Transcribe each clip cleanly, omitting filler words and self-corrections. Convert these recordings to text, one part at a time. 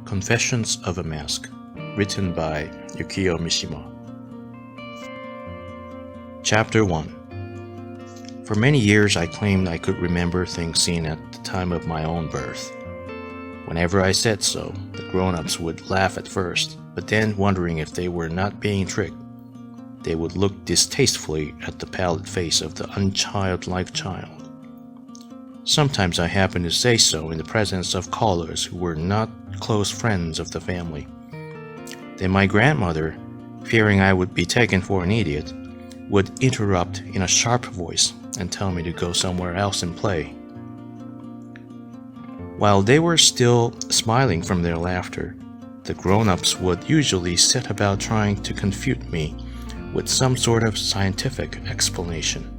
Confessions of a Mask, written by Yukio Mishima. Chapter 1. For many years I claimed I could remember things seen at the time of my own birth. Whenever I said so, the grown-ups would laugh at first, but then, wondering if they were not being tricked, they would look distastefully at the pallid face of the unchildlike child. Sometimes I happened to say so in the presence of callers who were not close friends of the family. Then my grandmother, fearing I would be taken for an idiot, would interrupt in a sharp voice and tell me to go somewhere else and play. While they were still smiling from their laughter, the grown-ups would usually set about trying to confute me with some sort of scientific explanation.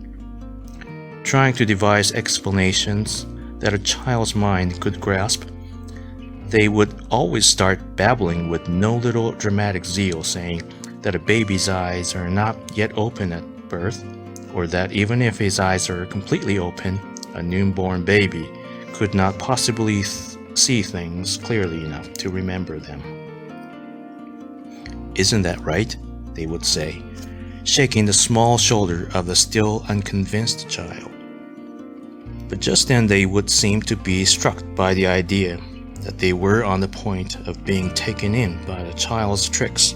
Trying to devise explanations that a child's mind could grasp, they would always start babbling with no little dramatic zeal, saying that a baby's eyes are not yet open at birth, or that even if his eyes are completely open, a newborn baby could not possibly see things clearly enough to remember them. "Isn't that right?" they would say, shaking the small shoulder of the still unconvinced child. But just then they would seem to be struck by the idea that they were on the point of being taken in by the child's tricks.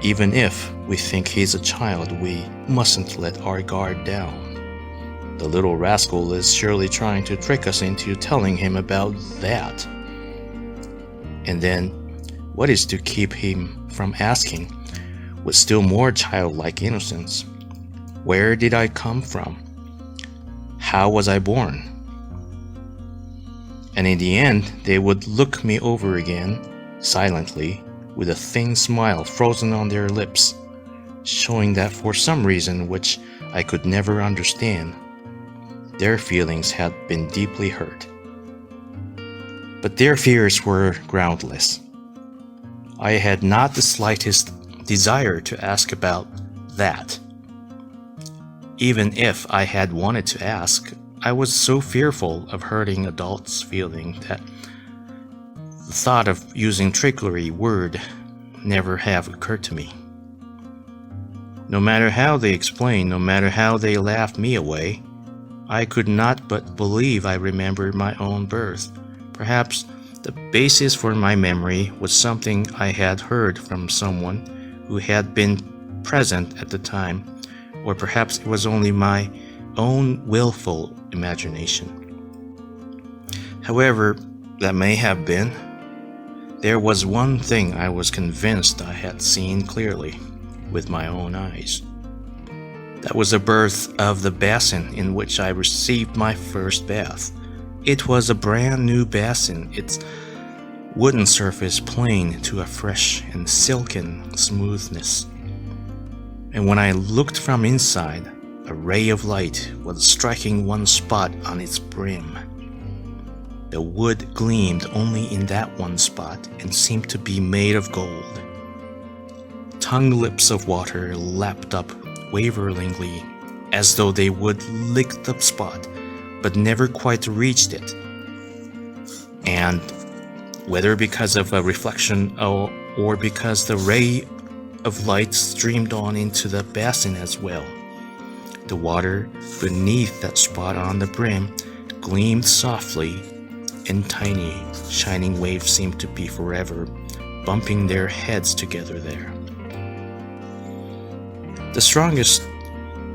Even if we think he's a child, we mustn't let our guard down. The little rascal is surely trying to trick us into telling him about that. And then, what is to keep him from asking, with still more childlike innocence, where did I come from? How was I born? And in the end, they would look me over again, silently, with a thin smile frozen on their lips, showing that for some reason which I could never understand, their feelings had been deeply hurt. But their fears were groundless. I had not the slightest desire to ask about that. Even if I had wanted to ask, I was so fearful of hurting adults' feelings that the thought of using trickery would never have occurred to me. No matter how they explained, no matter how they laughed me away, I could not but believe I remembered my own birth. Perhaps the basis for my memory was something I had heard from someone who had been present at the time, or perhaps it was only my own willful imagination. However that may have been, there was one thing I was convinced I had seen clearly with my own eyes. That was the birth of the basin in which I received my first bath. It was a brand new basin, its wooden surface plain to a fresh and silken smoothness. And when I looked from inside, a ray of light was striking one spot on its brim. The wood gleamed only in that one spot and seemed to be made of gold. Tongue lips of water lapped up waveringly, as though they would lick the spot, but never quite reached it. And whether because of a reflection or because the ray of light streamed on into the basin as well, the water beneath that spot on the brim gleamed softly, and tiny, shining waves seemed to be forever bumping their heads together there. The strongest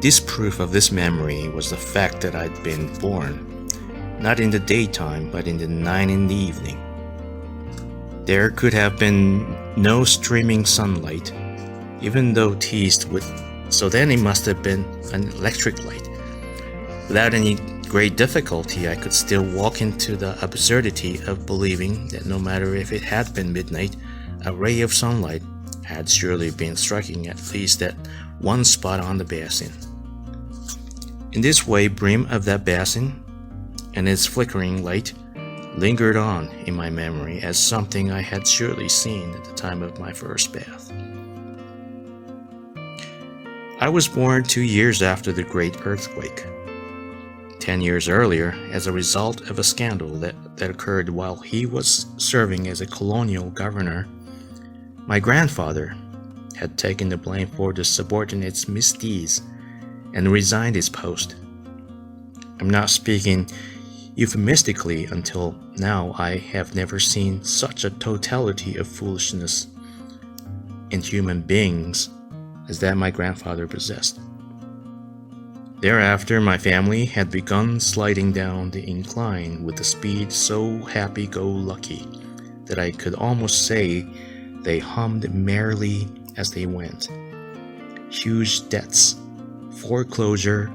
disproof of this memory was the fact that I'd been born, not in the daytime, but in the night in the evening. There could have been no streaming sunlight, even though teased with, so then it must have been an electric light. Without any great difficulty, I could still walk into the absurdity of believing that no matter if it had been midnight, a ray of sunlight had surely been striking at least at one spot on the basin. In this way, brim of that basin and its flickering light lingered on in my memory as something I had surely seen at the time of my first bath. I was born 2 years after the great earthquake. 10 years earlier, as a result of a scandal that occurred while he was serving as a colonial governor, my grandfather had taken the blame for the subordinate's misdeeds and resigned his post. I'm not speaking euphemistically. Until now, I have never seen such a totality of foolishness in human beings as that my grandfather possessed. Thereafter, my family had begun sliding down the incline with a speed so happy-go-lucky that I could almost say they hummed merrily as they went. Huge debts, foreclosure,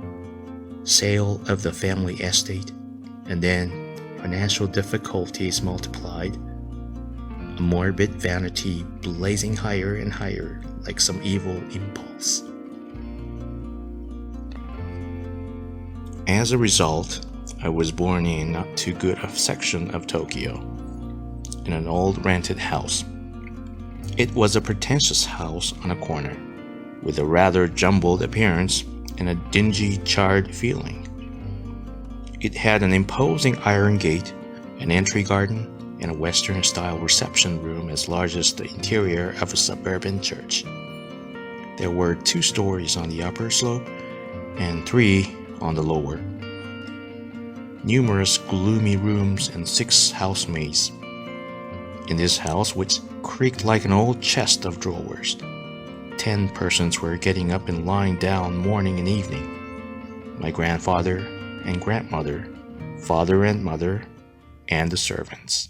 sale of the family estate, and then financial difficulties multiplied, a morbid vanity blazing higher and higher like some evil impulse. As a result, I was born in not too good a section of Tokyo, in an old rented house. It was a pretentious house on a corner, with a rather jumbled appearance and a dingy, charred feeling. It had an imposing iron gate, an entry garden, and a Western-style reception room as large as the interior of a suburban church. There were 2 stories on the upper slope and 3 on the lower. Numerous gloomy rooms and 6 housemaids. In this house, which creaked like an old chest of drawers, 10 persons were getting up and lying down morning and evening. My grandfather and grandmother, father and mother, and the servants.